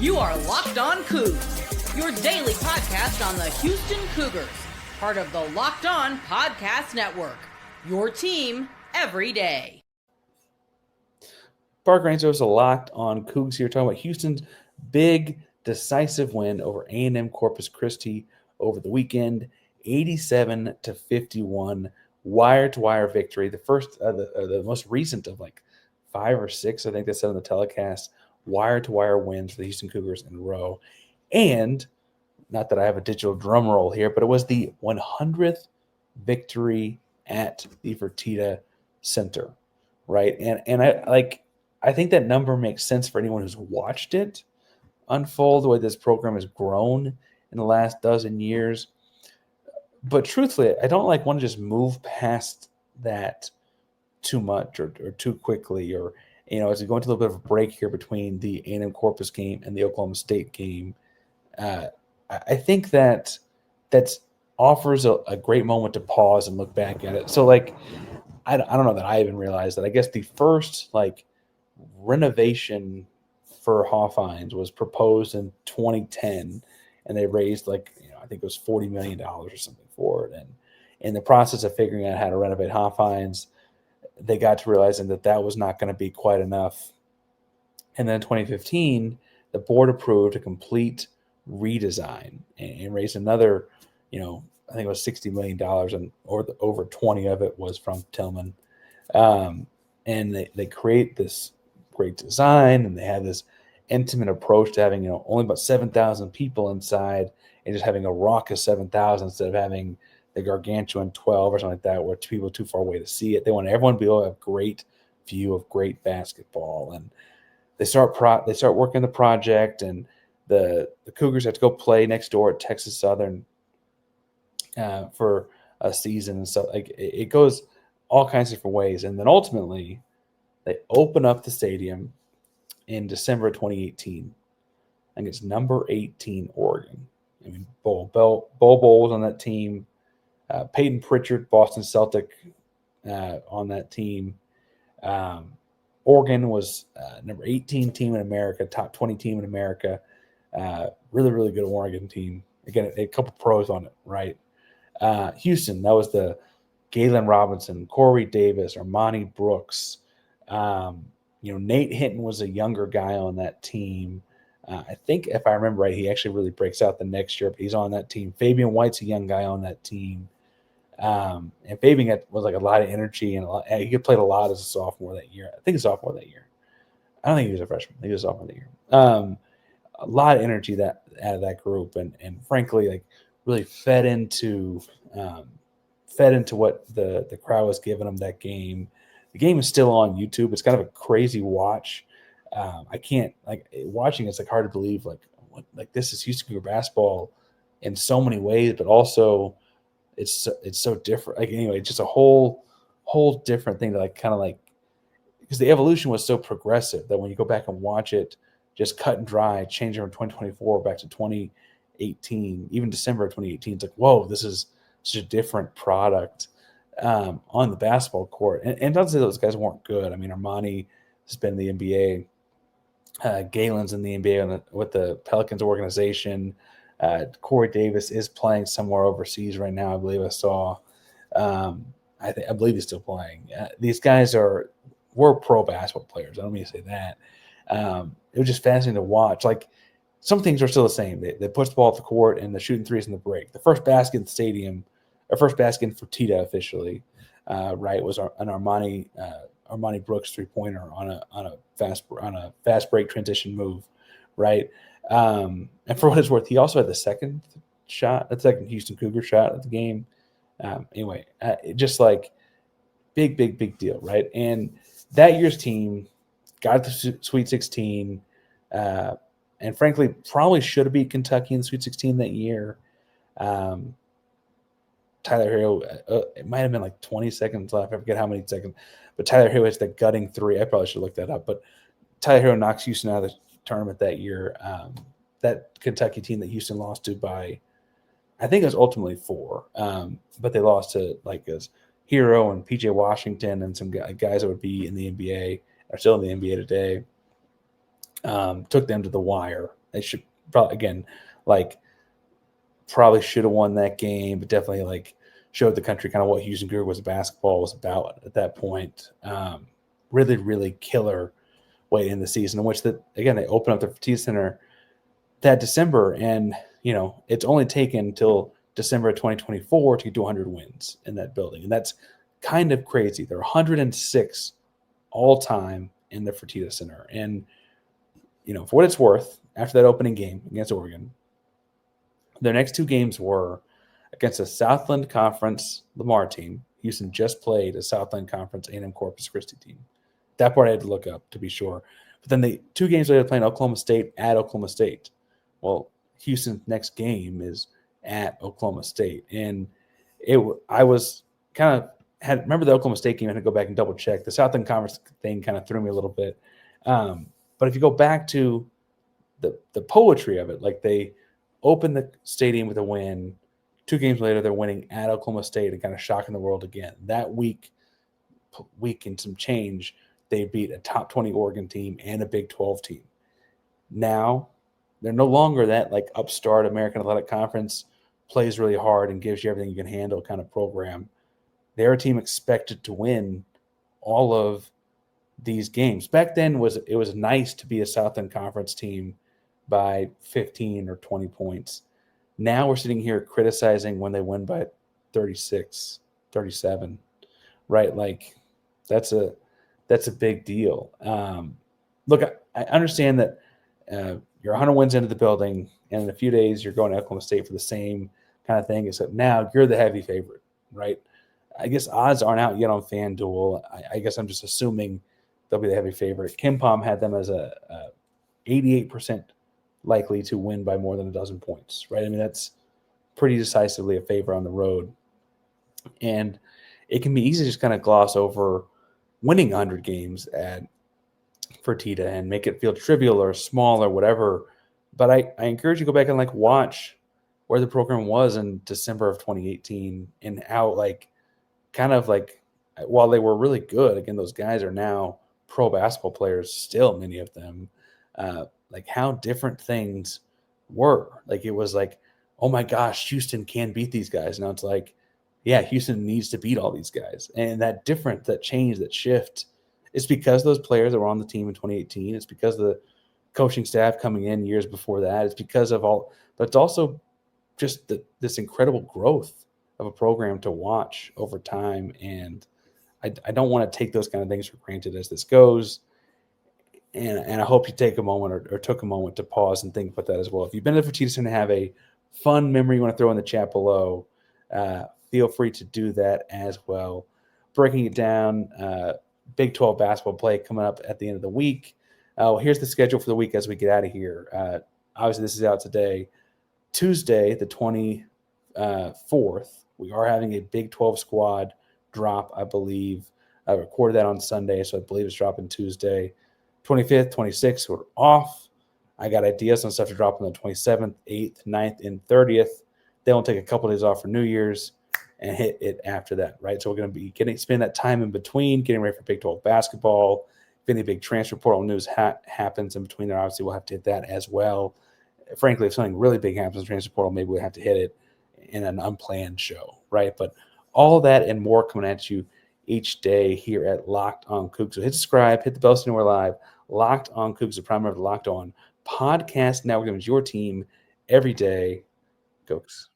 You are Locked On Coogs, your daily podcast on the Houston Cougars, part of the Locked On Podcast Network, your team every day. Park Rangers are Locked On Coogs here, talking about Houston's big, decisive win over A&M Corpus Christi over the weekend, 87-51, wire-to-wire victory. The first, the most recent of like 5 or 6, I think they said on the telecast, wire-to-wire wins for the Houston Cougars in a row. And, not that I have a digital drum roll here, but it was the 100th victory at the Fertitta Center, right? And I think that number makes sense for anyone who's watched it unfold, the way this program has grown in the last dozen years. But truthfully, I don't want to just move past that too much or too quickly, or as we go into a little bit of a break here between the A&M Corpus game and the Oklahoma State game. I think that offers a great moment to pause and look back at it. So I don't know that I even realized that. I guess the first renovation for Hawthorns was proposed in 2010, and they raised I think it was $40 million or something for it. And in the process of figuring out how to renovate Hawthorns, they got to realizing that was not going to be quite enough. And then in 2015, the board approved a complete redesign and raised another, I think it was $60 million, and over 20 of it was from Tillman. And they create this great design, and they have this intimate approach to having, only about 7,000 people inside, and just having a raucous 7,000 instead of having the gargantuan 12 or something like that, where people too far away to see it. They want everyone to be able to have a great view of great basketball. And they start working the project, and the Cougars have to go play next door at Texas Southern for a season and stuff. It goes all kinds of different ways. And then ultimately they open up the stadium in December of 2018. I think it's number 18 Oregon. I mean, Bo was on that team. Peyton Pritchard, Boston Celtic, on that team. Oregon was number 18 team in America, top 20 team in America. Really, really good Oregon team. Again, a couple pros on it, right? Houston, that was the Galen Robinson, Corey Davis, Armoni Brooks. Nate Hinton was a younger guy on that team. I think if I remember right, he actually really breaks out the next year, but he's on that team. Fabian White's a young guy on that team. And Fabian was a lot of energy, and he played a lot as a sophomore that year. I think a sophomore that year. I don't think he was a freshman. I think he was a sophomore that year. A lot of energy out of that group, and frankly, really fed into what the crowd was giving them that game. The game is still on YouTube. It's kind of a crazy watch. I can't watching. It's hard to believe this is Houston Cougars basketball in so many ways, but also it's so different. Anyway, just a whole different thing to because the evolution was so progressive that when you go back and watch it, just cut and dry, changing from 2024 back to 2018, even December of 2018, it's whoa, this is such a different product on the basketball court. And not to say those guys weren't good. I mean, Armoni has been in the NBA. Galen's in the NBA with the Pelicans organization. Corey Davis is playing somewhere overseas right now, I believe I saw. I believe he's still playing. These guys were pro basketball players. I don't mean to say that. It was just fascinating to watch. Some things are still the same. They push the ball up the court, and the shooting threes in the break. The first basket in the stadium, or first basket in Fertitta officially, right, was an Armoni Brooks 3-pointer on a fast break transition move, right? And for what it's worth, he also had the second Houston Cougar shot at the game. Anyway, just big deal, right? And that year's team got the Sweet 16, and frankly, probably should have beat Kentucky in the Sweet 16 that year. Tyler Hero, it might have been 20 seconds left. I forget how many seconds, but Tyler Hero hits the gutting three. I probably should look that up, but Tyler Hero knocks Houston out of the tournament that year. That Kentucky team that Houston lost to by, I think it was ultimately 4, but they lost to as Hero and PJ Washington and some guys that would be in the NBA, are still in the NBA today. Took them to the wire They should probably, again, like, probably should have won that game, but definitely like showed the country kind of what Houston Cougars basketball was about at that point. Really, really killer way in the season, in which that again they open up the Fertitta Center that December, and it's only taken until December of 2024 to get to 100 wins in that building, and that's kind of crazy. They're 106 all time in the Fertitta Center, and for what it's worth, after that opening game against Oregon, their next two games were against a Southland Conference Lamar team. Houston just played a Southland Conference A&M Corpus Christi team. That part I had to look up to be sure. But then they 2 games later playing Oklahoma State at Oklahoma State. Well, Houston's next game is at Oklahoma State, and I was kind of remember the Oklahoma State game. I had to go back and double check. The Southland Conference thing kind of threw me a little bit. But if you go back to the poetry of it, like they opened the stadium with a win. 2 games later, they're winning at Oklahoma State and kind of shocking the world again. That week and some change, they beat a top 20 Oregon team and a Big 12 team. Now, they're no longer that like upstart American Athletic Conference, plays really hard and gives you everything you can handle kind of program. They're a team expected to win all of these games. Back then, it was nice to be a Southland Conference team by 15 or 20 points. Now we're sitting here criticizing when they win by 36, 37, right? Like that's a big deal. Look, I understand that you're 100 wins into the building, and in a few days you're going to Oklahoma State for the same kind of thing, except now you're the heavy favorite, right? I guess odds aren't out yet on FanDuel. I guess I'm just assuming they'll be the heavy favorite. KenPom had them as a 88% likely to win by more than a dozen points, right? I mean, that's pretty decisively a favor on the road. And it can be easy to just kind of gloss over winning 100 games at Fertitta and make it feel trivial or small or whatever. But I encourage you to go back and like watch where the program was in December of 2018 and how like kind of like while they were really good, again, those guys are now pro basketball players still, many of them, like how different things were. Like it was like, oh my gosh, Houston can beat these guys. Now it's like, yeah, Houston needs to beat all these guys. And that change, that shift, it's because those players that were on the team in 2018. It's because of the coaching staff coming in years before that. It's because of all, but it's also just this incredible growth of a program to watch over time. And I don't want to take those kind of things for granted as this goes. And I hope you take a moment or took a moment to pause and think about that as well. If you've been to the Fertitta Center and have a fun memory you want to throw in the chat below, feel free to do that as well. Breaking it down, Big 12 basketball play coming up at the end of the week. Here's the schedule for the week as we get out of here. Obviously, this is out today. Tuesday, the 24th, we are having a Big 12 squad drop, I believe. I recorded that on Sunday, so I believe it's dropping Tuesday. 25th, 26th, we're off. I got ideas on stuff to drop on the 27th, 8th, 9th, and 30th. Then we'll take a couple of days off for New Year's and hit it after that, right? So we're going to be spend that time in between, getting ready for Big 12 basketball. If any big transfer portal news happens in between there, obviously we'll have to hit that as well. Frankly, if something really big happens in the transfer portal, maybe we'll have to hit it in an unplanned show, right? But all that and more coming at you each day here at Locked On Coogs. So hit subscribe, hit the bell so you know we're live. Locked On Coogs, the primary of the Locked On Podcast Network, is your team every day. Coogs.